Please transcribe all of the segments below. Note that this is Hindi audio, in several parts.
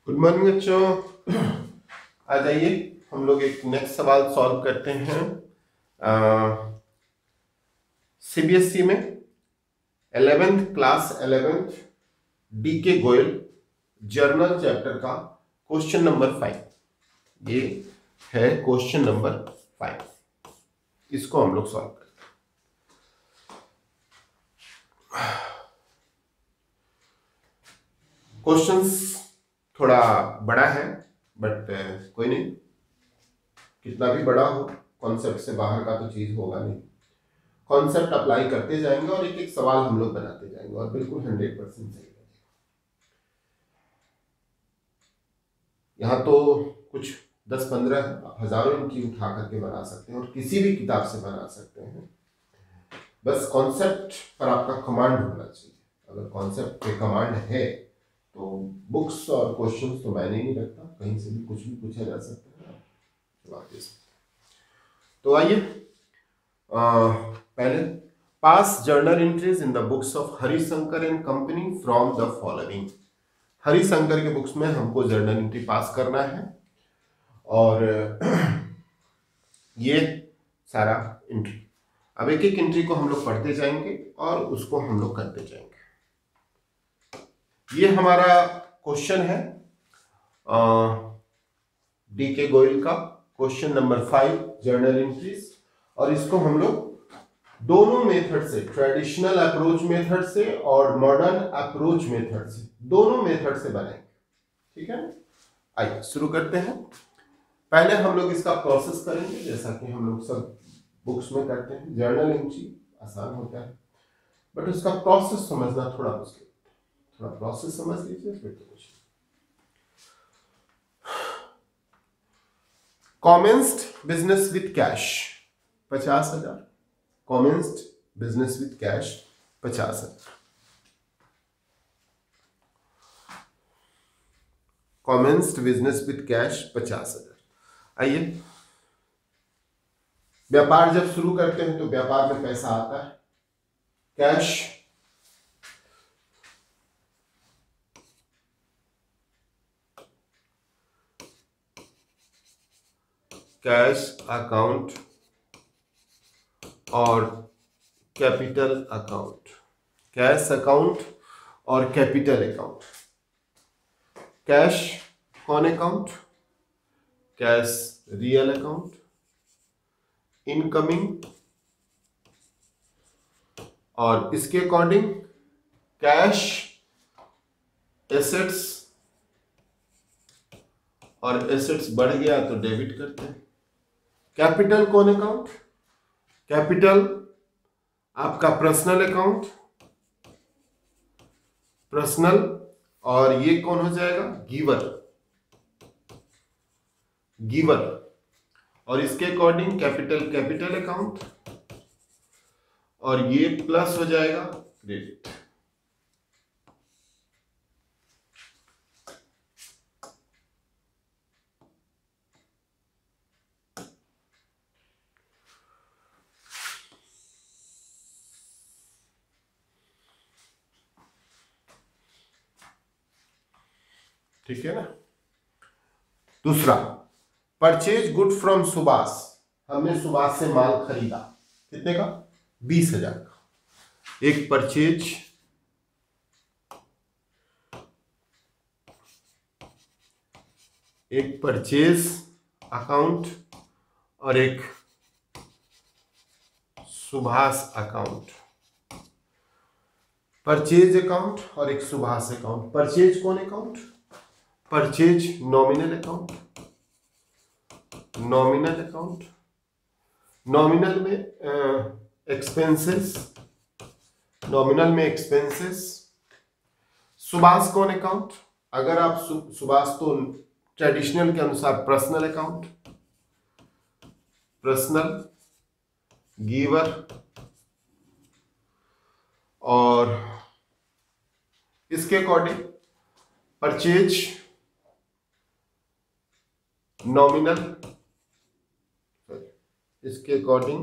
गुड मॉर्निंग बच्चों। आ जाइए हम लोग एक नेक्स्ट सवाल सॉल्व करते हैं। सीबीएसई में 11th क्लास 11th डी के गोयल जर्नल चैप्टर का क्वेश्चन नंबर 5। ये है क्वेश्चन नंबर 5। इसको हम लोग सॉल्व करते हैं। क्वेश्चंस थोड़ा बड़ा है बट कोई नहीं, कितना भी बड़ा हो कॉन्सेप्ट से बाहर का तो चीज होगा नहीं। कॉन्सेप्ट अप्लाई करते जाएंगे और एक एक सवाल हम लोग बनाते जाएंगे और बिल्कुल 100% सही लगेगा। यहाँ तो कुछ 10-15 हजारों इनकी उठा करके बना सकते हैं और किसी भी किताब से बना सकते हैं। बस कॉन्सेप्ट पर आपका कमांड होना चाहिए। अगर कॉन्सेप्ट पे कमांड है तो बुक्स और क्वेश्चंस तो मैंने नहीं रखता, कहीं से भी कुछ भी पूछा जा सकता है। तो आइए पहले पास journal entries in the books of Harishankar and company from the following. Harishankar के बुक्स में हमको जर्नल एंट्री पास करना है और ये सारा एंट्री, अब एक एक एंट्री को हम लोग पढ़ते जाएंगे और उसको हम लोग करते जाएंगे। ये हमारा क्वेश्चन है डी के गोयल का क्वेश्चन नंबर 5 जर्नल एंट्रीज, और इसको हम लोग दोनों मेथड से, ट्रेडिशनल अप्रोच मेथड से और मॉडर्न अप्रोच मेथड से, दोनों मेथड से बनाएंगे। ठीक है, आइए शुरू करते हैं। पहले हम लोग इसका प्रोसेस करेंगे जैसा कि हम लोग सब बुक्स में करते हैं। जर्नल एंट्री आसान होता है बट उसका प्रोसेस समझना थोड़ा मुश्किल होता है। थोड़ा प्रोसेस समझ लीजिए फिर तो कुछ। Commenced business with cash 50,000। Commenced business with cash 50,000। Commenced business with cash 50,000। आइए, व्यापार जब शुरू करते हैं तो व्यापार में पैसा आता है, कैश। कैश अकाउंट और कैपिटल अकाउंट, कैश अकाउंट और कैपिटल अकाउंट। कैश कौन account? Cash real account, incoming, और इसके अकॉर्डिंग कैश एसेट्स, और एसेट्स बढ़ गया तो डेबिट करते हैं। कैपिटल कौन अकाउंट? कैपिटल आपका पर्सनल अकाउंट, पर्सनल, और ये कौन हो जाएगा? गिवर, गिवर, और इसके अकॉर्डिंग कैपिटल कैपिटल अकाउंट, और ये प्लस हो जाएगा क्रेडिट। ठीक है ना। दूसरा, परचेज गुड फ्रॉम सुभाष। हमने सुभाष से माल खरीदा, कितने का? 20,000 का। एक परचेज, एक परचेज अकाउंट और एक सुभाष अकाउंट। परचेज अकाउंट और एक सुभाष अकाउंट। परचेज कौन account? Purchase nominal account, nominal account, nominal में एक्सपेंसेस, नॉमिनल में एक्सपेंसेस। सुभाष कौन अकाउंट? अगर आप सुभाष तो ट्रेडिशनल के अनुसार पर्सनल अकाउंट, पर्सनल, गिवर, और इसके अकॉर्डिंग परचेज नॉमिनल, इसके अकॉर्डिंग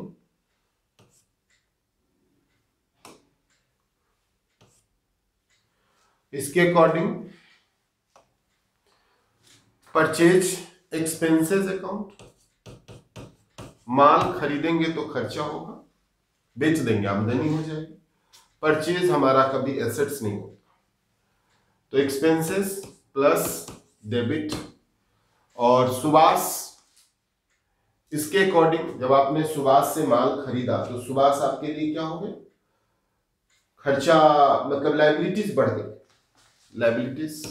परचेज एक्सपेंसेस अकाउंट, माल खरीदेंगे तो खर्चा होगा, बेच देंगे आमदनी हो जाएगी। परचेज हमारा कभी एसेट्स नहीं होता, तो एक्सपेंसेस प्लस डेबिट। और सुभाष, इसके अकॉर्डिंग जब आपने सुभाष से माल खरीदा तो सुभाष आपके लिए क्या हो गए, खर्चा, मतलब लायबिलिटीज बढ़ गई, लायबिलिटीज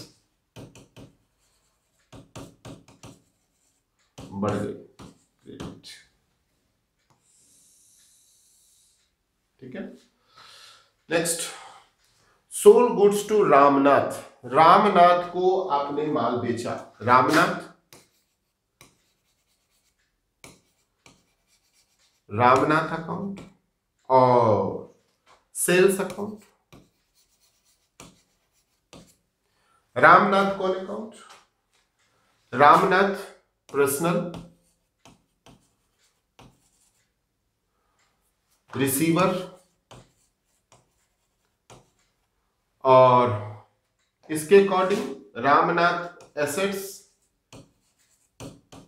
बढ़ गई, ठीक है। Next, sold goods to Ramnath, Ramnath को आपने माल बेचा, रामनाथ अकाउंट और सेल्स अकाउंट, रामनाथ कौन अकाउंट, रामनाथ पर्सनल, रिसीवर, और इसके according Ramnath assets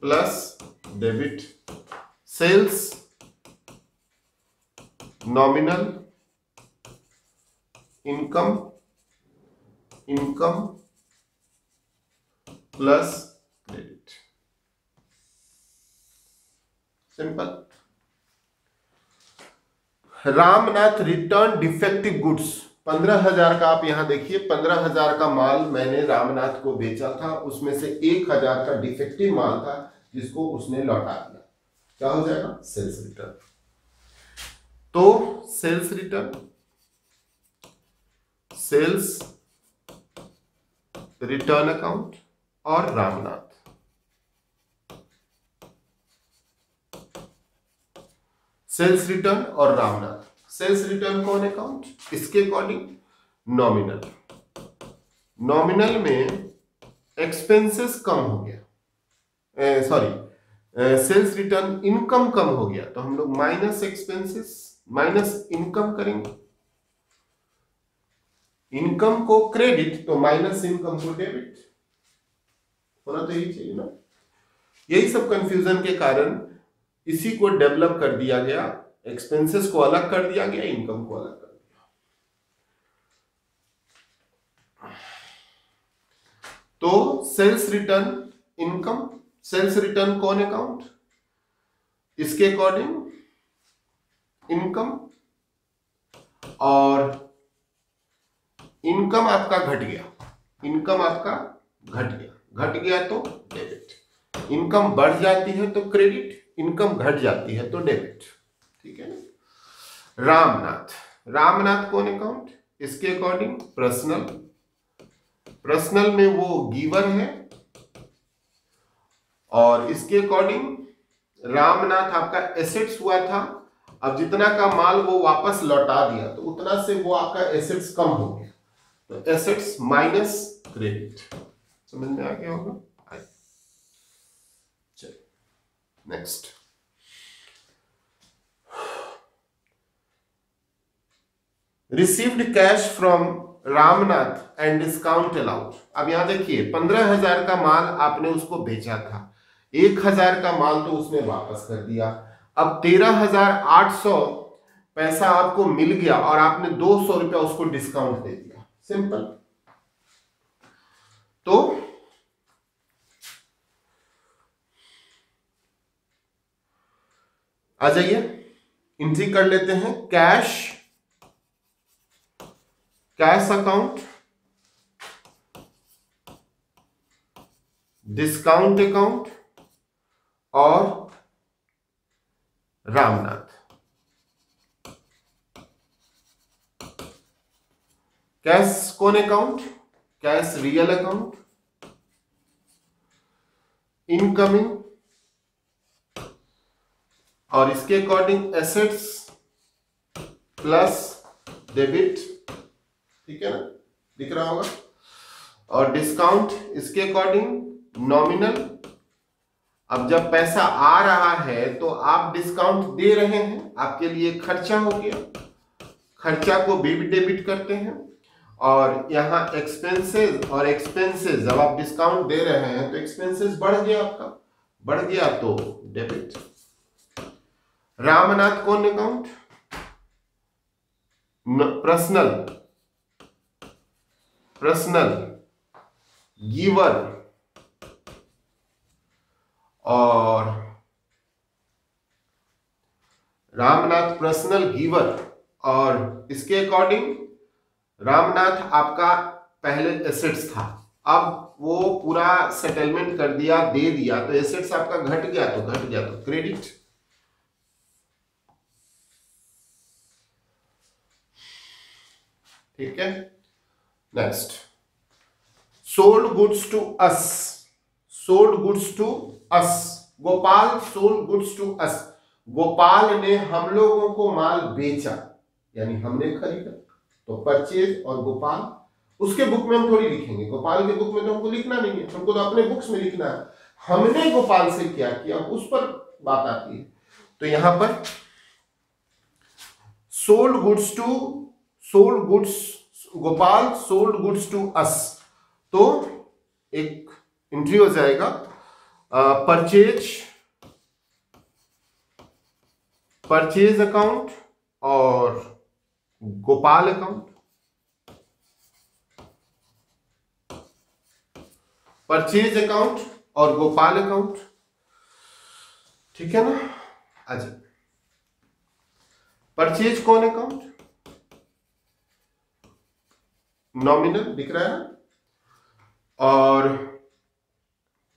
plus debit, sales nominal, income plus credit, simple. Ramnath return defective goods, 15,000 का, आप यहां देखिए 15,000 का माल मैंने रामनाथ को बेचा था, उसमें से 1,000 का डिफेक्टिव माल था जिसको उसने लौटा दिया, क्या हो जाएगा, सेल्स रिटर्न। तो sales return, sales return account और रामनाथ, सेल्स रिटर्न और रामनाथ। सेल्स रिटर्न कौन अकाउंट, इसके अकॉर्डिंग नॉमिनल, नॉमिनल में एक्सपेंसेस कम हो गया, सेल्स रिटर्न इनकम कम हो गया, तो हम लोग माइनस एक्सपेंसेस माइनस इनकम करेंगे, इनकम को क्रेडिट तो माइनस इनकम को डेबिट, होना तो यही चाहिए ना। यही सब कंफ्यूजन के कारण इसी को डेवलप कर दिया गया, एक्सपेंसेस को अलग कर दिया गया, इनकम को अलग कर दिया। तो sales return income, sales return कौन अकाउंट, इसके अकॉर्डिंग इनकम, और इनकम आपका घट गया, इनकम आपका घट गया तो डेबिट, इनकम बढ़ जाती है तो क्रेडिट, इनकम घट जाती है तो डेबिट, ठीक है ना। रामनाथ, रामनाथ कौन अकाउंट, इसके अकॉर्डिंग पर्सनल, पर्सनल में वो गिवर है, और इसके अकॉर्डिंग रामनाथ आपका एसेट्स हुआ था, अब जितना का माल वो वापस लौटा दिया तो उतना से वो आपका एसेट्स कम हो गया, तो एसेट्स माइनस क्रेडिट, समझ में आ गया होगा। चलिए next, received cash from Ramnath and discount allowed. अब यहां देखिए 15,000 का माल आपने उसको बेचा था, 1,000 का माल तो उसने वापस कर दिया, अब 13,800 पैसा आपको मिल गया और आपने 200 रुपया उसको डिस्काउंट दे दिया, सिंपल। तो आ जाइए एंट्री कर लेते हैं, कैश अकाउंट, डिस्काउंट अकाउंट और रामनाथ। कैश कौन account, cash real account, incoming, और इसके अकॉर्डिंग एसेट्स प्लस डेबिट, ठीक है ना, दिख रहा होगा, और डिस्काउंट इसके अकॉर्डिंग नॉमिनल। अब जब पैसा आ रहा है तो आप डिस्काउंट दे रहे हैं, आपके लिए खर्चा हो गया, खर्चा को भी डेबिट करते हैं, और यहाँ एक्सपेंसेस और एक्सपेंसेस, जब आप डिस्काउंट दे रहे हैं तो एक्सपेंसेस बढ़ गया, आपका बढ़ गया तो डेबिट। रामनाथ कौन अकाउंट? पर्सनल, पर्सनल गिवर और रामनाथ पर्सनल गिवर, और इसके अकॉर्डिंग रामनाथ आपका पहले एसेट्स था, अब वो पूरा सेटलमेंट कर दिया, दे दिया, तो एसेट्स आपका घट गया, तो घट गया तो क्रेडिट। ठीक है, next, sold goods to us, sold goods to us, Gopal sold goods to us, Gopal ने हम लोगों को माल बेचा, यानी हमने खरीदा, तो परचेज और गोपाल, उसके बुक में हम थोड़ी लिखेंगे, गोपाल के बुक में तो हमको लिखना नहीं है, हमको तो अपने बुक्स में लिखना है, हमने गोपाल से क्या किया उस पर बात आती है। तो यहां पर sold goods to, sold goods, Gopal sold goods to us, तो एक एंट्री हो जाएगा परचेज, परचेज अकाउंट और गोपाल अकाउंट, परचेज अकाउंट और गोपाल अकाउंट, ठीक है ना। अच्छा, परचेज कौन अकाउंट? नॉमिनल दिख रहा है, और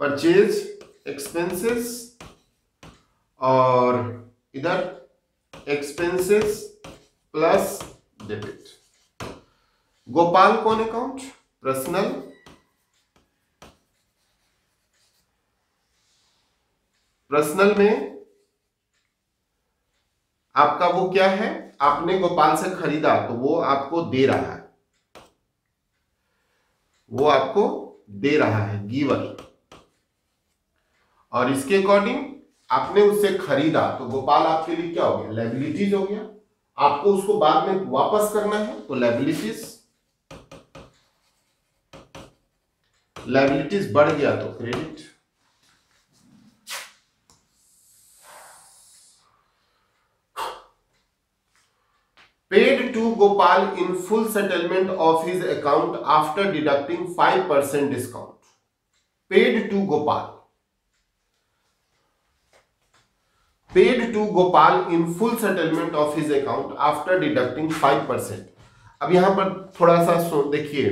परचेज एक्सपेंसेस, और इधर एक्सपेंसेस प्लस डेबिट। गोपाल कौन अकाउंट? पर्सनल, पर्सनल में आपका वो क्या है, आपने गोपाल से खरीदा तो वो आपको दे रहा है, वो आपको दे रहा है, गिवर, और इसके अकॉर्डिंग आपने उससे खरीदा तो गोपाल आपके लिए क्या हो गया, लायबिलिटीज हो गया, आपको उसको बाद में वापस करना है तो लायबिलिटीज, लायबिलिटीज बढ़ गया तो credit. Paid to Gopal in full settlement of his account after deducting 5% discount. Paid to Gopal. Paid to Gopal in full settlement of his account after deducting 5%. अब यहां पर थोड़ा सा देखिए,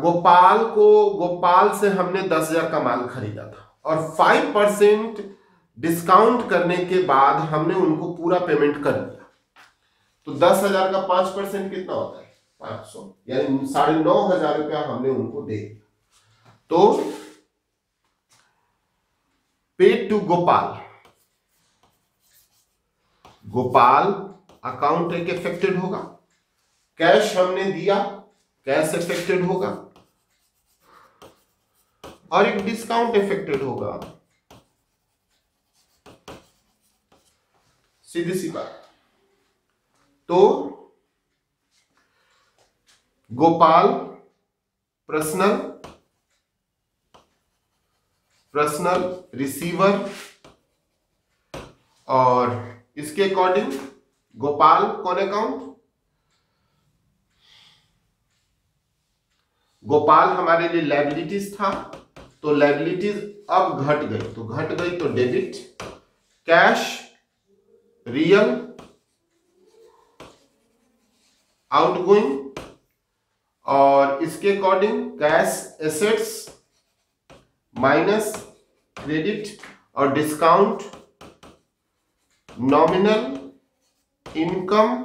गोपाल से हमने 10,000 का माल खरीदा था और 5% डिस्काउंट करने के बाद हमने उनको पूरा पेमेंट कर दिया, तो 10,000 का 5% कितना होता है, 500, यानी 9,500 रुपया हमने उनको दे दिया। तो paid to Gopal, Gopal account एक इफेक्टेड होगा, कैश हमने दिया, कैश इफेक्टेड होगा, और एक डिस्काउंट इफेक्टेड होगा, सीधी सी बात। तो गोपाल पर्सनल, पर्सनल रिसीवर, और इसके अकॉर्डिंग गोपाल कौन अकाउंट, गोपाल हमारे लिए लायबिलिटीज था, तो लायबिलिटीज अब घट गई, तो घट गई तो डेबिट, कैश रियल आउटगोइंग, और इसके according cash assets minus credit, और डिस्काउंट नॉमिनल इनकम,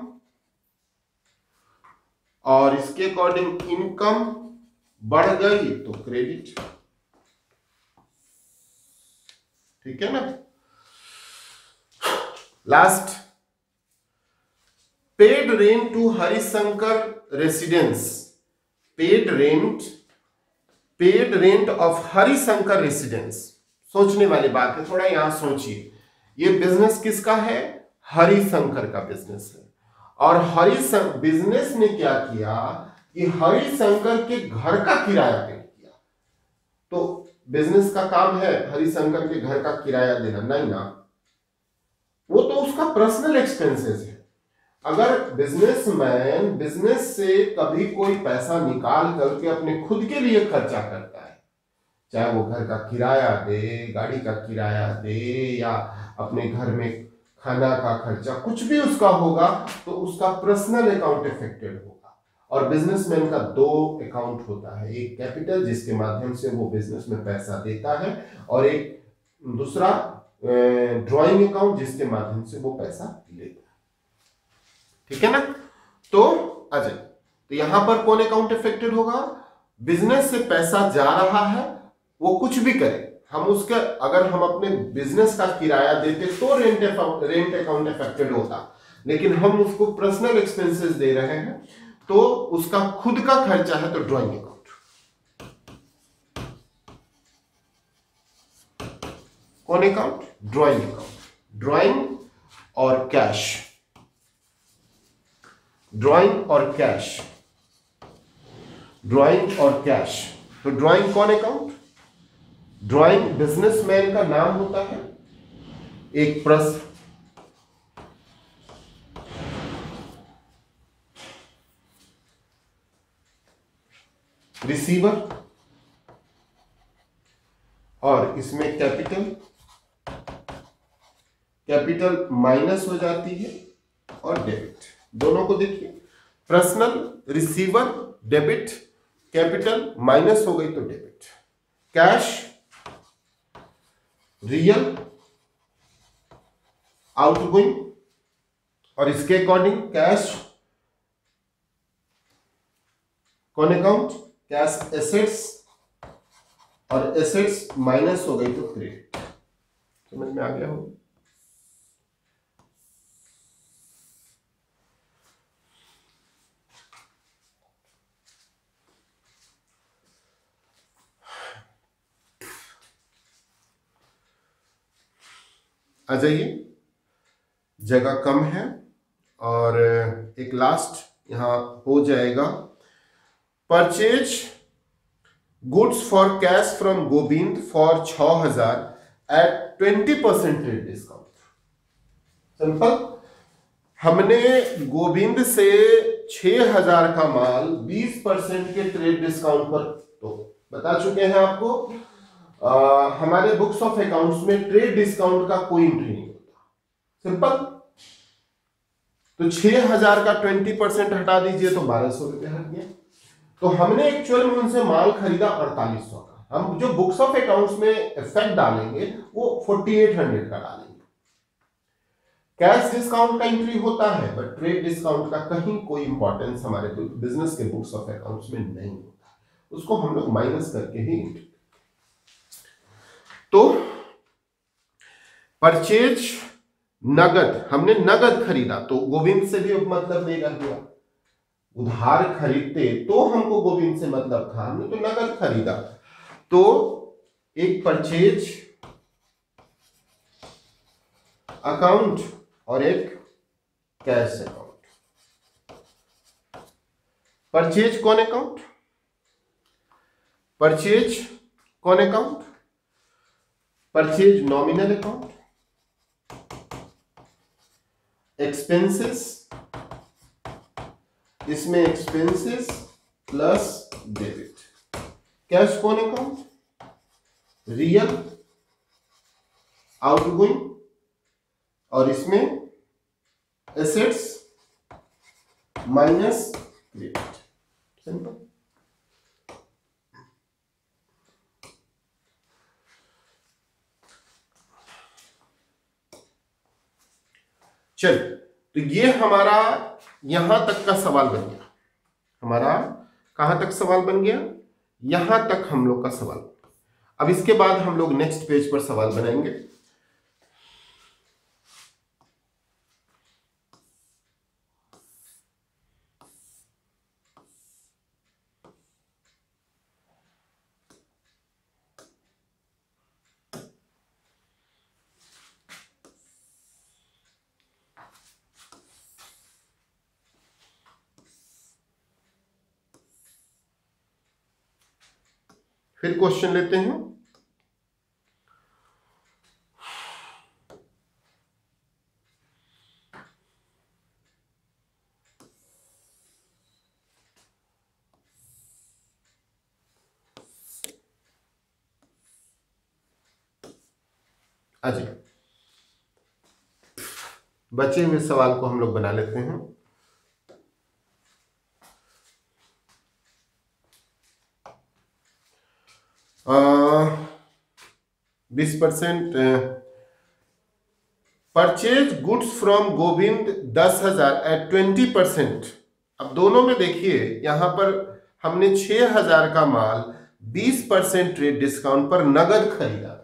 और इसके अकॉर्डिंग इनकम बढ़ गई तो क्रेडिट, ठीक है ना। Last, paid rent to Harishankar residence, paid rent of Harishankar residence. सोचने वाली बात है, थोड़ा यहां सोचिए, ये बिजनेस किसका है, हरिशंकर का बिजनेस है, और बिजनेस ने क्या किया कि हरिशंकर के घर का किराया पे किया। तो बिजनेस का काम है हरिशंकर के घर का किराया देना, नहीं ना, वो तो उसका पर्सनल एक्सपेंसेस है। अगर बिजनेसमैन बिजनेस से कभी कोई पैसा निकाल करके अपने खुद के लिए खर्चा करता है, चाहे वो घर का किराया दे, गाड़ी का किराया दे, या अपने घर में खाना का खर्चा, कुछ भी उसका होगा, तो उसका पर्सनल अकाउंट इफेक्टेड होगा। और बिजनेसमैन का दो अकाउंट होता है, एक कैपिटल जिसके माध्यम से वो बिजनेस में पैसा देता है, और एक दूसरा ड्राइंग अकाउंट जिसके माध्यम से वो पैसा लेता है। ठीक है ना। तो अजय, तो यहां पर कौन अकाउंट इफेक्टेड होगा? बिजनेस से पैसा जा रहा है, वो कुछ भी करे, हम उसके, अगर हम अपने बिजनेस का किराया देते तो रेंट अकाउंट इफेक्टेड होता, लेकिन हम उसको पर्सनल एक्सपेंसेस दे रहे हैं तो उसका खुद का खर्चा है, तो ड्राइंग अकाउंट। कौन अकाउंट? Drawing account. ड्राइंग और कैश, ड्राइंग और कैश, ड्राइंग और कैश। तो ड्राइंग कौन अकाउंट? ड्राइंग बिजनेसमैन का नाम होता है, एक प्रश्न, रिसीवर, और इसमें कैपिटल, कैपिटल माइनस हो जाती है, और डेबिट। दोनों को देखिए, personal, receiver, debit, capital minus हो गई तो डेबिट। कैश, रियल, आउटगोइंग, और इसके अकॉर्डिंग कैश कौन अकाउंट? कैश एसेट्स, और एसेट्स माइनस हो गई तो क्रेडिट। समझ में आ गया हो? आ जाइए, जगह कम है और एक लास्ट यहां हो जाएगा। Purchase goods for cash from Govind for 6000 at 20% trade discount. Simple, हमने गोविंद से 6000 का माल 20% के ट्रेड डिस्काउंट पर, तो बता चुके हैं आपको, हमारे बुक्स ऑफ अकाउंट्स में ट्रेड डिस्काउंट का कोई एंट्री नहीं होता। सिंपल। तो 6000 का 20% हटा दीजिए तो 1200 रुपए हट गया। तो हमने एक्चुअल में उनसे माल खरीदा 4800 का, हम जो बुक्स ऑफ अकाउंट्स में इफेक्ट डालेंगे वो 4800 का डालेंगे। कैश डिस्काउंट का एंट्री होता है, बट ट्रेड डिस्काउंट का कहीं कोई इंपॉर्टेंस हमारे बिजनेस के बुक्स ऑफ अकाउंट्स में नहीं होता, उसको हम लोग माइनस करके ही एंट्री। तो परचेज नगद, हमने नगद खरीदा तो गोविंद से भी मतलब नहीं रह गया। उधार खरीदते तो हमको गोविंद से मतलब था, हमने तो नगद खरीदा। तो एक परचेज अकाउंट और एक कैश अकाउंट। परचेज कौन अकाउंट? परचेज कौन account? Purchase nominal account, expenses, इसमें एक्सपेंसेस प्लस डेबिट। कैश कौन अकाउंट? रियल, आउटगोइंग, और इसमें एसेट्स माइनस क्रेडिट। सिंपल। चल, तो ये हमारा यहां तक का सवाल बन गया। हमारा कहां तक सवाल बन गया? यहां तक हम लोग का सवाल। अब इसके बाद हम लोग नेक्स्ट पेज पर सवाल बनाएंगे। फिर क्वेश्चन लेते हैं। अजय, बचे हुए सवाल को हम लोग बना लेते हैं। Uh 20% purchase goods from Govind 10,000 at 20%। अब दोनों में देखिए, यहां पर हमने 6,000 का माल 20% ट्रेड डिस्काउंट पर नगद खरीदा,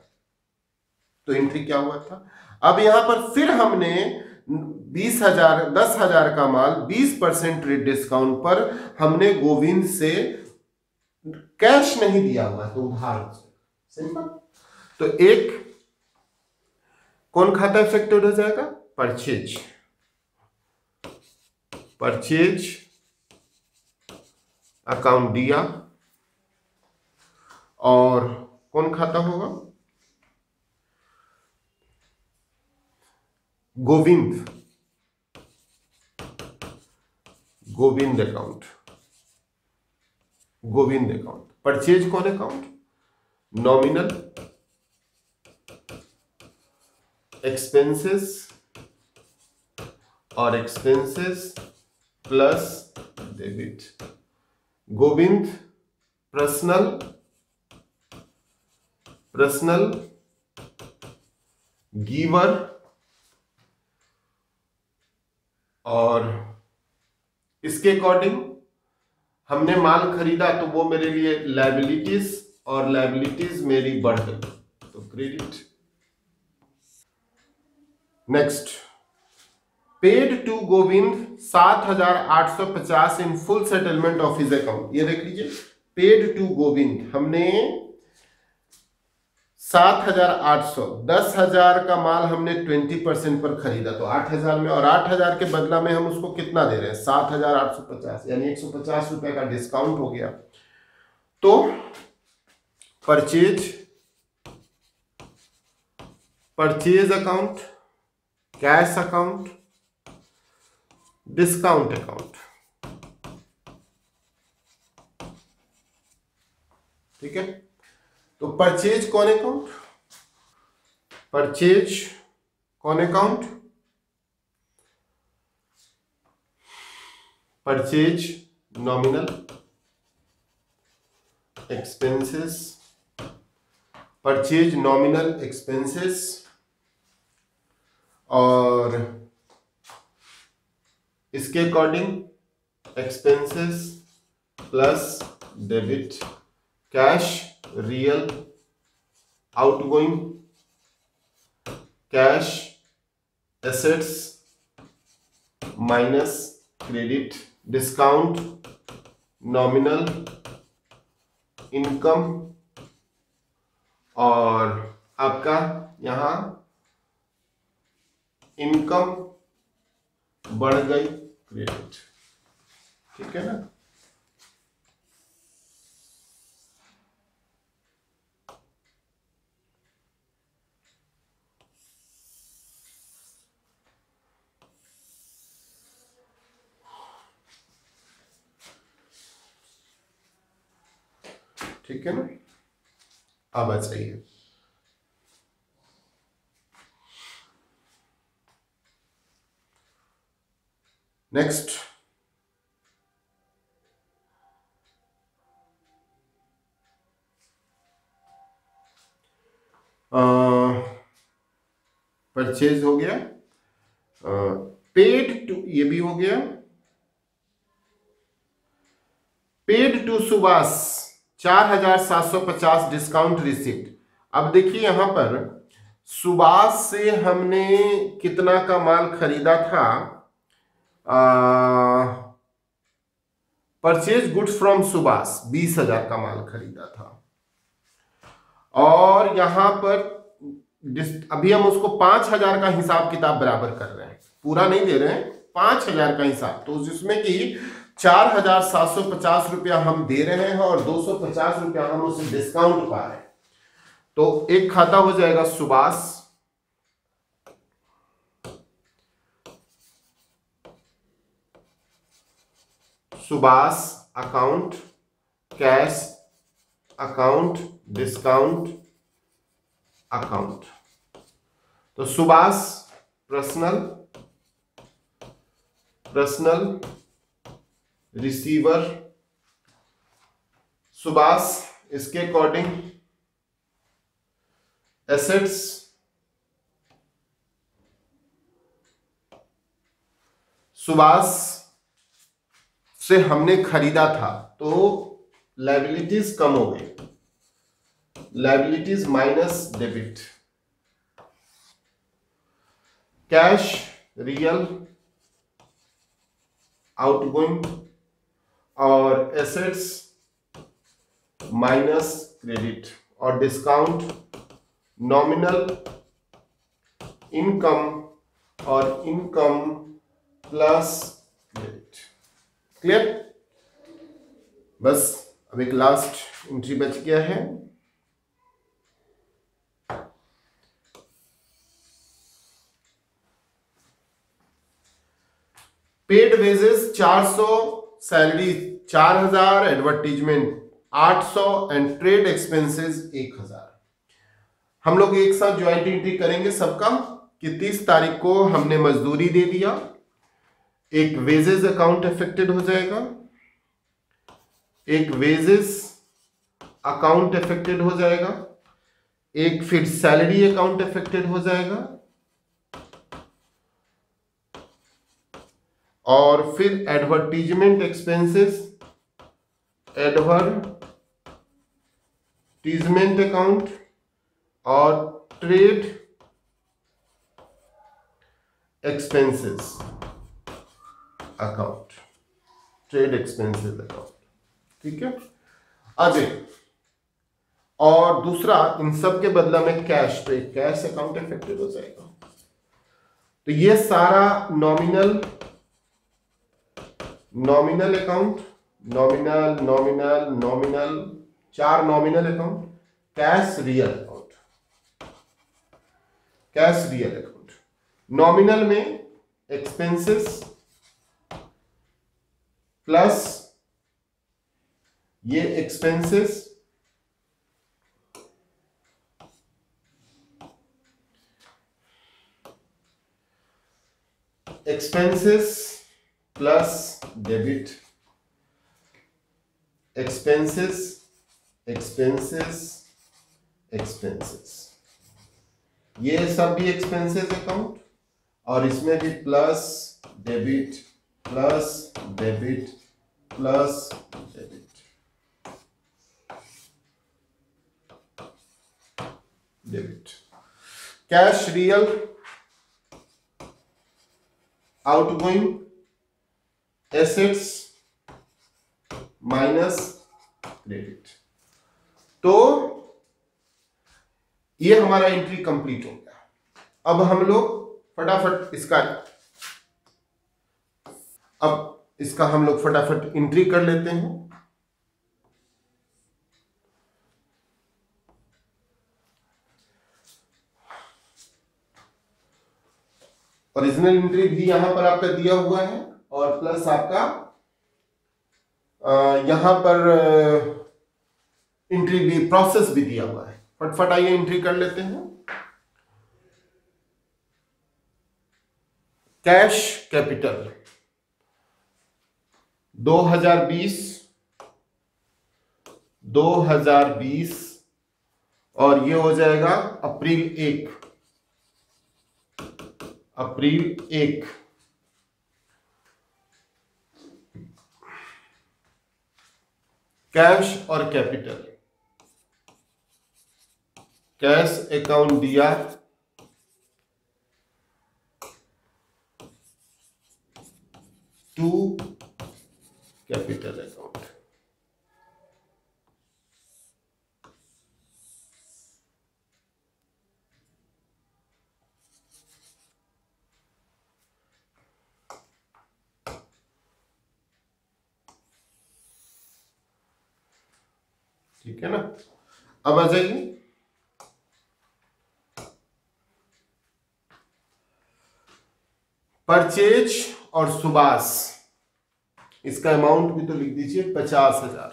तो एंट्री क्या हुआ था। अब यहां पर फिर हमने 10,000 का माल 20% ट्रेड डिस्काउंट पर हमने गोविंद से कैश नहीं दिया हुआ, तो उधार से। सिंपल। तो एक कौन खाता इफेक्टेड हो जाएगा, परचेज अकाउंट दिया, और कौन खाता होगा, गोविंद अकाउंट। परचेज कौन अकाउंट, नॉमिनल एक्सपेंसेस और expenses plus debit. Govind personal giver, और इसके अकॉर्डिंग हमने माल खरीदा तो वो मेरे लिए लायबिलिटीज, और लायबिलिटीज मेरी बढ़ गई, तो credit. Next, paid to Govind 7,850 in full settlement of his account. ये देख लीजिए, पेड टू गोविंद हमने 7,800, 10,000 का माल हमने 20% पर खरीदा, तो 8,000 में, और 8,000 के बदला में हम उसको कितना दे रहे हैं, 7,850, यानी 150 रुपए का डिस्काउंट हो गया। तो purchase account, cash account, discount account, ठीक है। तो परचेज कौन अकाउंट, परचेज नॉमिनल एक्सपेंसेस, और इसके according expenses plus debit, cash real, outgoing cash assets minus credit, discount nominal income, और आपका यहां इनकम बढ़ गई, क्रेडिट, ठीक है ना। ठीक है ना, अब आ जाइए। नेक्स्ट, परचेज हो गया, पेड टू, ये भी हो गया, paid to Subhash 4,750 discount receipt. अब देखिए यहां पर सुभाष से हमने कितना का माल खरीदा था, परचेज गुड्स फ्रॉम सुभाष 20,000 का माल खरीदा था, और यहां पर अभी हम उसको 5,000 का हिसाब किताब बराबर कर रहे हैं, पूरा नहीं दे रहे हैं, 5,000 का हिसाब, तो जिसमें कि ₹4,750 हम दे रहे हैं और ₹250 हम उसे डिस्काउंट पा रहे हैं। तो एक खाता हो जाएगा Subhash, account, cash account, discount account. तो सुभाष पर्सनल रिसीवर, सुभाष इसके अकॉर्डिंग एसेट्स, सुभाष से हमने खरीदा था तो लायबिलिटीज कम हो गई, liabilities minus debit. Cash real outgoing और एसेट्स माइनस क्रेडिट, और डिस्काउंट नॉमिनल इनकम और इनकम प्लस क्रेडिट। क्लियर? बस अब एक लास्ट एंट्री बच गया है। Paid wages 400, salary 4000, advertisement 800 and trade expenses 1000। हम लोग एक साथ ज्वाइंट एंट्री करेंगे सबका कि 30 तारीख को हमने मजदूरी दे दिया, एक वेजेस अकाउंट अफेक्टेड हो जाएगा, एक वेजेस अकाउंट अफेक्टेड हो जाएगा, एक फिर सैलरी अकाउंट अफेक्टेड हो जाएगा, और फिर एडवर्टीजमेंट एक्सपेंसेस, एडवर्टीजमेंट अकाउंट और trade expenses account, trade expenses account. ठीक है, अजय। और दूसरा, इन सब के बदला में कैश, तो एक कैश अकाउंट अफेक्टेड हो जाएगा। तो ये सारा nominal account, nominal 4 nominal account, cash real account. Nominal में एक्सपेंसेस प्लस ये एक्सपेंसेस, प्लस डेबिट, एक्सपेंसेस, ये सब भी एक्सपेंसेस अकाउंट, और इसमें भी plus debit plus debit plus debit. Cash real outgoing, assets minus credit. तो ये हमारा एंट्री कंप्लीट हो गया। अब हम लोग फटाफट फटाफट एंट्री कर लेते हैं। ओरिजिनल एंट्री भी यहां पर आपका दिया हुआ है और प्लस आपका यहां पर एंट्री भी, प्रोसेस भी दिया हुआ है। फटफट आइए एंट्री कर लेते हैं। कैश कैपिटल 2020 और ये हो जाएगा अप्रैल 1। कैश और कैपिटल, कैश अकाउंट दिया, टू कैपिटल अकाउंट। ठीक है ना। अब आ जाइए परचेज और सुबास, इसका अमाउंट भी तो लिख दीजिए 50,000,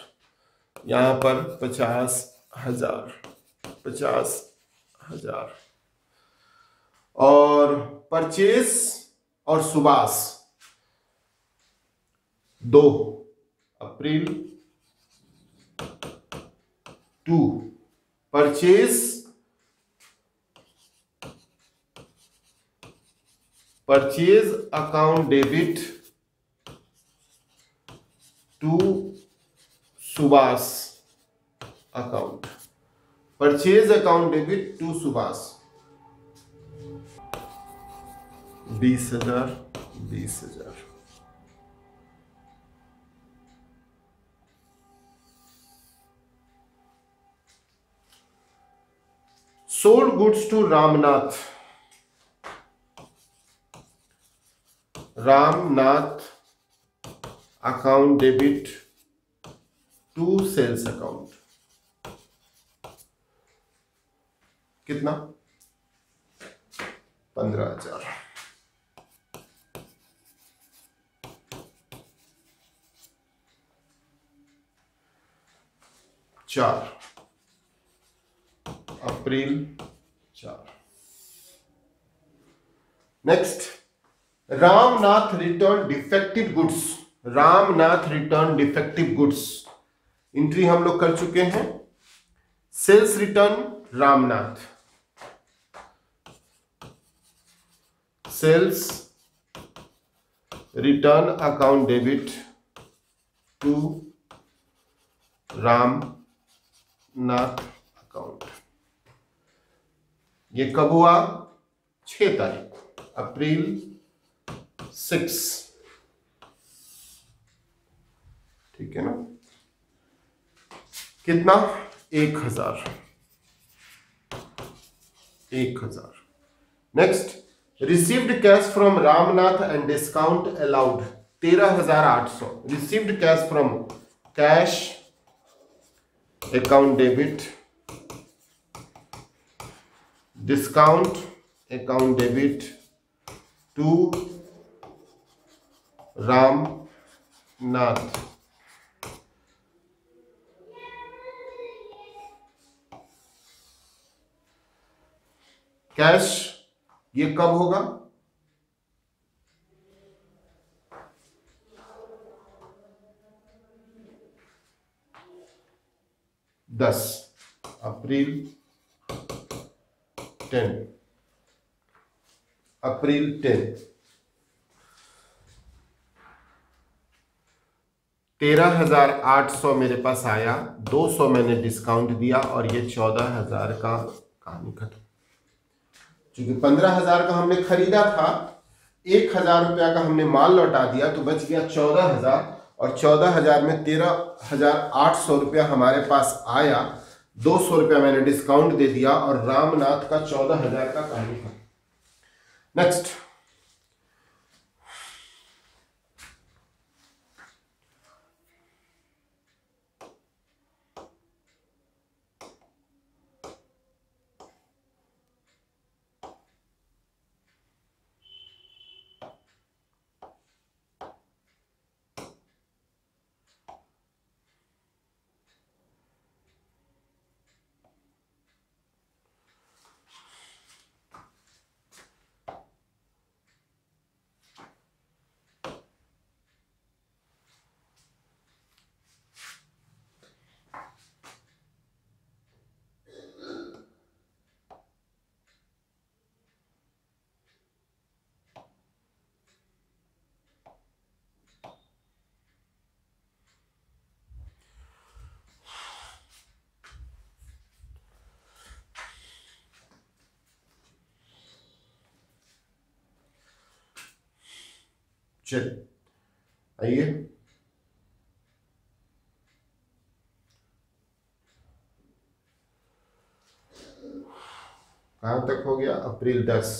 यहां पर 50,000, 50,000। और परचेज और सुबास 2 April 2, purchase account debit to सुबास account, purchase account debit to सुबास 20,000, 20,000। Sold goods to Ramnath, Ramnath account debit to sales account, कितना 15,000। चार April 4। Next, Ramnath return defective goods, Ramnath return defective goods entry हम लोग कर चुके हैं। Sales return Ramnath, sales return account debit to Ramnath account, ये कब हुआ 6 तारीख अप्रैल 6, ठीक है ना। कितना 1,000, 1,000। Next, received cash from Ramnath and discount allowed 13,800, received cash from cash account debit, discount account debit to Ramnath, cash ये कब होगा 10 अप्रैल 10, अप्रैल 10। 13,800 मेरे पास आया, 200 मैंने डिस्काउंट दिया और ये 14,000 का कहानी खत्म। क्योंकि 15,000 का हमने खरीदा था, 1,000 रुपया का हमने माल लौटा दिया तो बच गया 14,000, और 14,000 में 13,800 रुपया हमारे पास आया, 200 रुपया मैंने डिस्काउंट दे दिया और रामनाथ का 14,000 का कहानी था। नेक्स्ट, चलिए आइए, कहां तक हो गया April 10।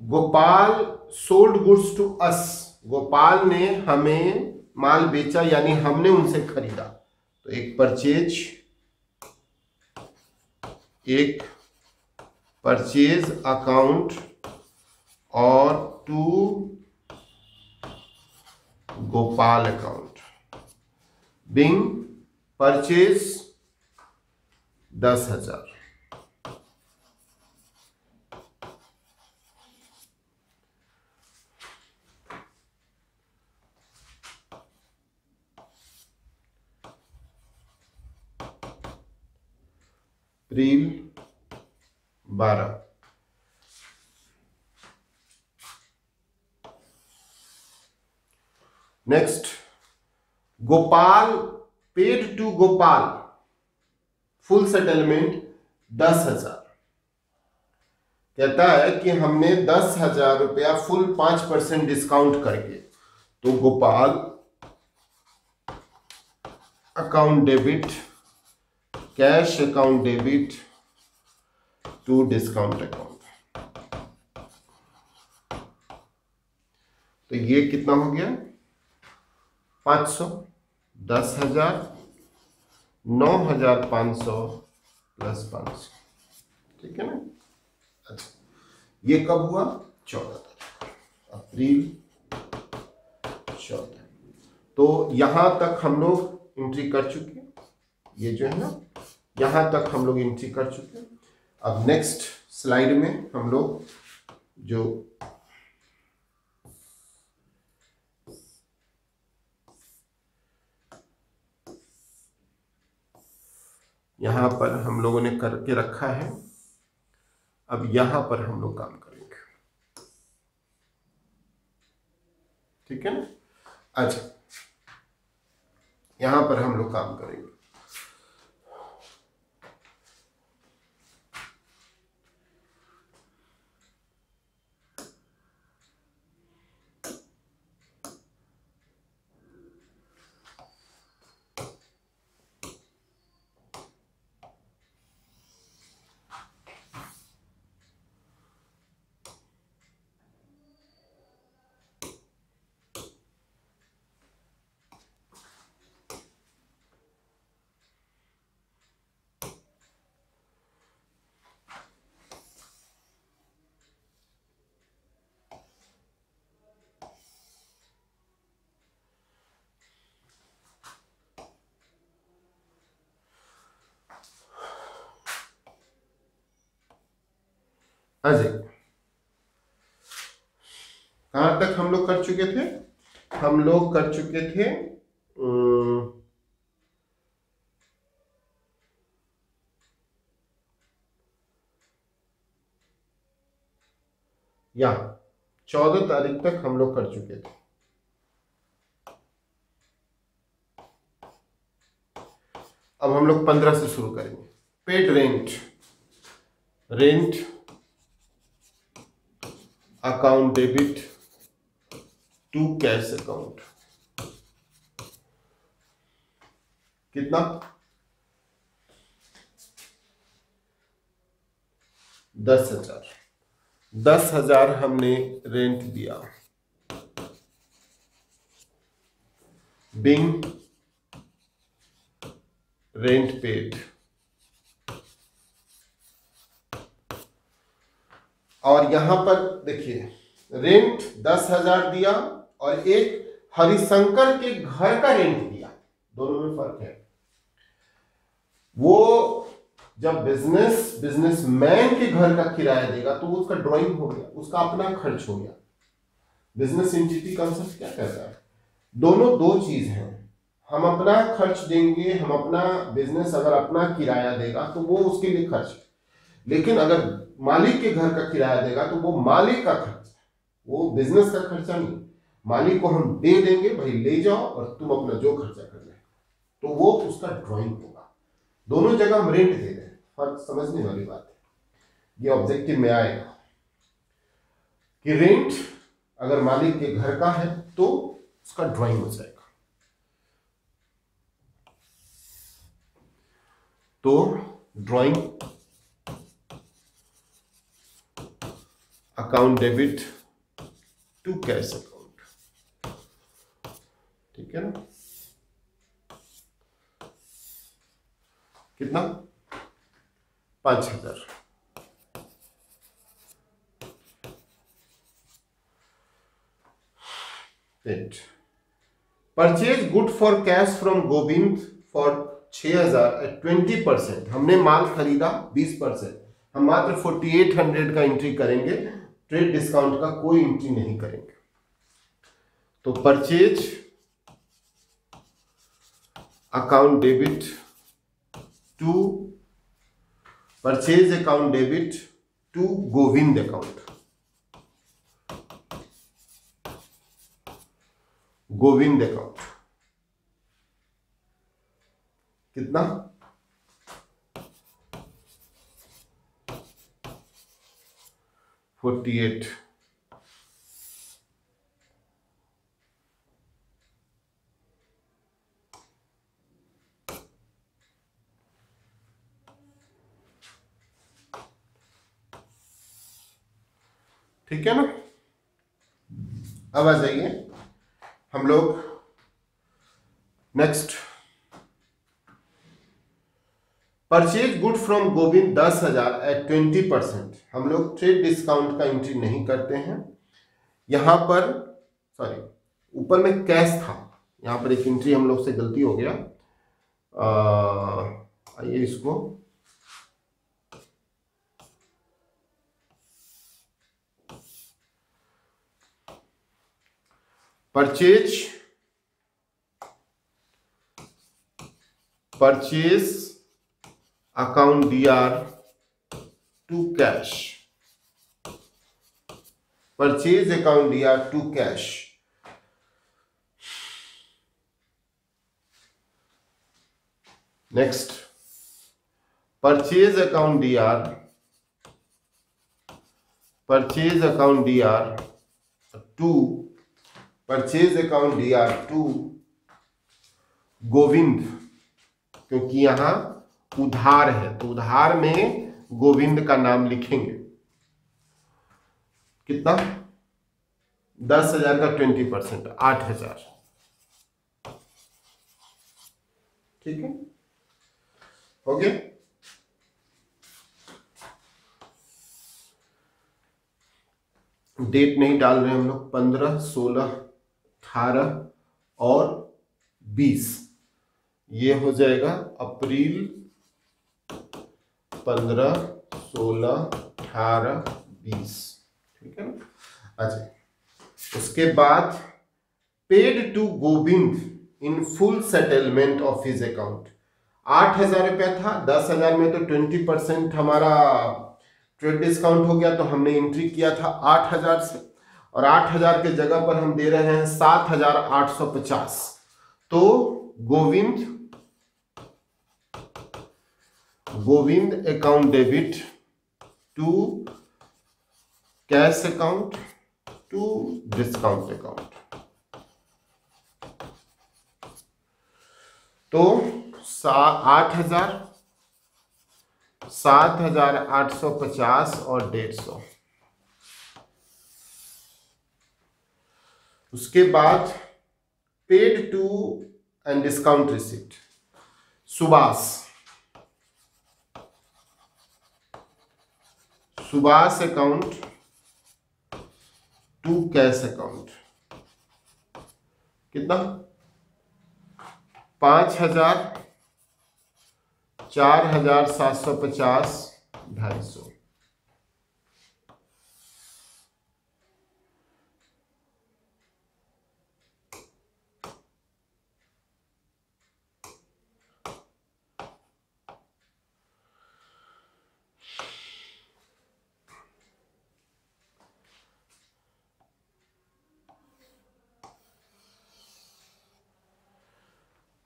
Gopal sold goods to us, Gopal ने हमें माल बेचा यानी हमने उनसे खरीदा, तो एक परचेज एक परचेज अकाउंट और 2 Gopal account. Being purchase 10,000। April 12। Next, Gopal paid to Gopal full settlement 10,000। कहता है कि हमने 10,000 रुपया फुल 5% डिस्काउंट करके, तो Gopal account debit, cash account debit to discount account. तो ये कितना हो गया? 500, 10,000, 9,500 प्लस 500। ठीक है ना? अच्छा, ये कब हुआ? 14 तारीख, अप्रैल 14। तो यहां तक हम लोग एंट्री कर चुके हैं। ये जो है ना, यहां तक हम लोग एंट्री कर चुके हैं। अब नेक्स्ट स्लाइड में हम लोग जो यहां पर हम लोगों ने करके रखा है, अब यहां पर हम लोग काम करेंगे। ठीक है ना? अच्छा, यहां पर हम लोग काम करेंगे। अजय, कहां तक हम लोग कर चुके थे? हम लोग कर चुके थे यहां 14 तारीख तक हम लोग कर चुके थे। अब हम लोग 15 से शुरू करेंगे। Paid rent, rent account debit to cash account. कितना? 10,000। 10,000 हमने रेंट दिया। बिंग रेंट पेड, और यहां पर देखिए रेंट 10,000 दिया और एक हरिशंकर के घर का रेंट दिया, दोनों में फर्क है। वो जब बिजनेसमैन के घर का किराया देगा तो उसका ड्राइंग हो गया, उसका अपना खर्च हो गया। बिजनेस एंटिटी कंसेप्ट क्या कहता है? दोनों दो चीज हैं। हम अपना खर्च देंगे, हम अपना बिजनेस अगर अपना किराया देगा तो वो उसके लिए खर्च है, लेकिन अगर मालिक के घर का किराया देगा तो वो मालिक का खर्च है, वो बिजनेस का खर्चा नहीं। मालिक को हम दे देंगे, भाई ले जाओ और तुम अपना जो खर्चा करना है, तो वो उसका ड्राइंग होगा। दोनों जगह हम रेंट दे रहे हैं, फर्क समझने वाली बात है। ये ऑब्जेक्टिव में आएगा कि रेंट अगर मालिक के घर का है तो उसका ड्राइंग हो जाएगा। तो drawing account debit to cash account. ठीक है ना? कितना? 5,000। Purchase good for cash from Govind for 6,000 at 20%। हमने माल खरीदा 20%, हम मात्र 4800 का एंट्री करेंगे, ट्रेड डिस्काउंट का कोई एंट्री नहीं करेंगे। तो purchase account debit to purchase account debit to Govind account, Govind account कितना? 48। ठीक है ना? अब आ जाइए हम लोग next. Purchase good from Govind 10,000 at 20%। हम लोग ट्रेड डिस्काउंट का एंट्री नहीं करते हैं। यहां पर सॉरी, ऊपर में कैश था, यहां पर एक एंट्री हम लोग से गलती हो गया। आइए इसको purchase account DR to cash, purchase account DR to cash. Next, purchase account DR to purchase account DR to Govind, क्योंकि यहां उधार है तो उधार में गोविंद का नाम लिखेंगे। कितना? 10,000 का 20%, 8,000। ठीक है, हो गया। डेट नहीं डाल रहे हम लोग, 15, 16, 18 और 20। ये हो जाएगा अप्रैल 15, 16, 18, 20। ठीक है ना? अच्छा, उसके बाद paid to Govind in full settlement of his account. 8,000 रुपया था, 10,000 में तो 20% हमारा ट्रेड डिस्काउंट हो गया, तो हमने एंट्री किया था 8,000 से, और 8,000 के जगह पर हम दे रहे हैं 7,850। तो Govind account debit to cash account to discount account. तो 8,000, 7,850 और 150। उसके बाद paid to and discount receipt. Subhash account to cash account. कितना? 5,000, 4,750, 250।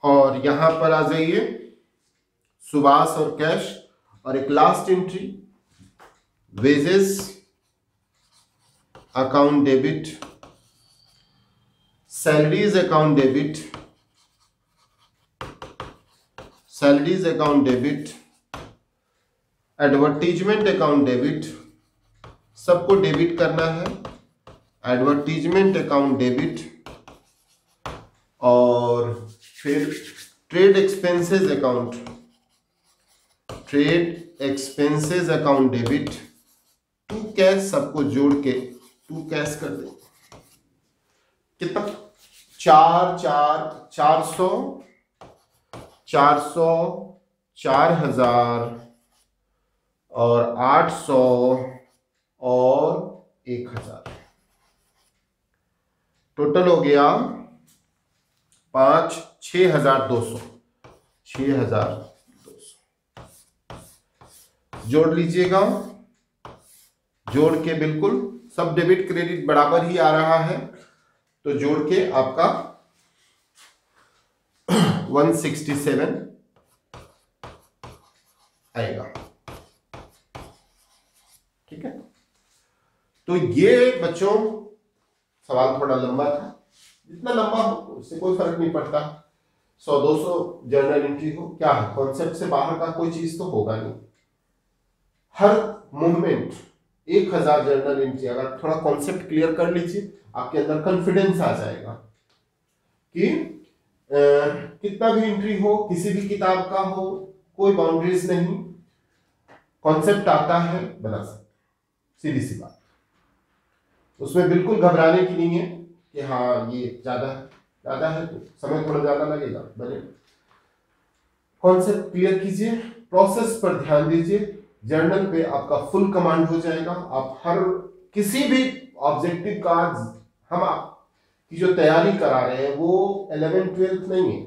और यहां पर आ जाइए सुभाष और कैश, और एक last entry wages account debit, salaries account debit, advertisement account debit, सबको डेबिट करना है। एडवर्टीजमेंट अकाउंट डेबिट, और फिर trade expenses expenses account debit to cash, सबको जोड़ के टू कैश कर दे। कितना? 400 4,000 और 800 और 1,000, टोटल हो गया 6,200। जोड़ लीजिएगा, जोड़ के बिल्कुल सब डेबिट क्रेडिट बराबर ही आ रहा है, तो जोड़ के आपका 167 आएगा। ठीक है, तो ये बच्चों सवाल थोड़ा लंबा था, जितना लंबा हो उससे कोई फर्क नहीं पड़ता, 100-200 जर्नल एंट्री हो, क्या है, कॉन्सेप्ट से बाहर का कोई चीज तो होगा नहीं। हर मूवमेंट 1,000 जर्नल एंट्री, अगर थोड़ा कॉन्सेप्ट क्लियर कर लीजिए, आपके अंदर कॉन्फिडेंस आ जाएगा कि कितना भी एंट्री हो, किसी भी किताब का हो, कोई बाउंड्रीज नहीं, कॉन्सेप्ट आता है बना सकते, सीधी सी बात। उसमें बिल्कुल घबराने की नहीं है कि हाँ ये ज्यादा है तो समय थोड़ा ज्यादा लगेगा, बने कॉन्सेप्ट क्लियर कीजिए, प्रोसेस पर ध्यान दीजिए, जर्नल पे आपका फुल कमांड हो जाएगा। आप हर किसी भी ऑब्जेक्टिव का, हम की जो तैयारी करा रहे हैं वो 11th-12th नहीं है,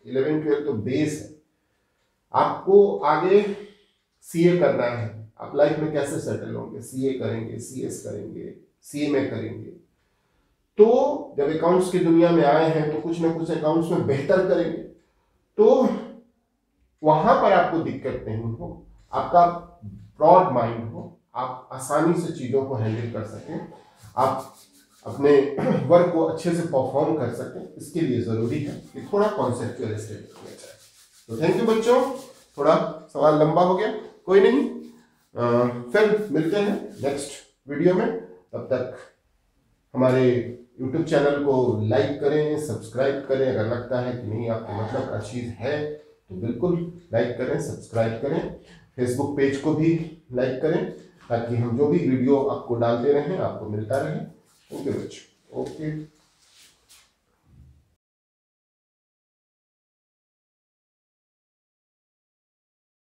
11th-12th तो बेस है। आपको आगे सीए करना है, आप लाइफ में कैसे सेटल होंगे, सीए करेंगे, सीएस करेंगे, सीएमए करेंगे, तो जब अकाउंट्स की दुनिया में आए हैं तो कुछ ना कुछ अकाउंट्स में बेहतर करेंगे, तो वहां पर आपको दिक्कत नहीं हो, आपका ब्रॉड माइंड हो, आप आसानी से चीजों को हैंडल कर सकें, आप अपने वर्क को अच्छे से परफॉर्म कर सकें, इसके लिए जरूरी है कि थोड़ा कॉन्सेप्चुअल स्टडी किया जाए। तो थैंक यू बच्चों, थोड़ा सवाल लंबा हो गया, कोई नहीं, फिर मिलते हैं नेक्स्ट वीडियो में। तब तक हमारे YouTube चैनल को लाइक करें, सब्सक्राइब करें, अगर लगता है कि नहीं आपको मतलब का चीज़ है तो बिल्कुल लाइक करें, सब्सक्राइब करें, फेसबुक पेज को भी लाइक करें, ताकि हम जो भी वीडियो आपको डालते रहें आपको मिलता रहे। ओके बच्चों, ओके।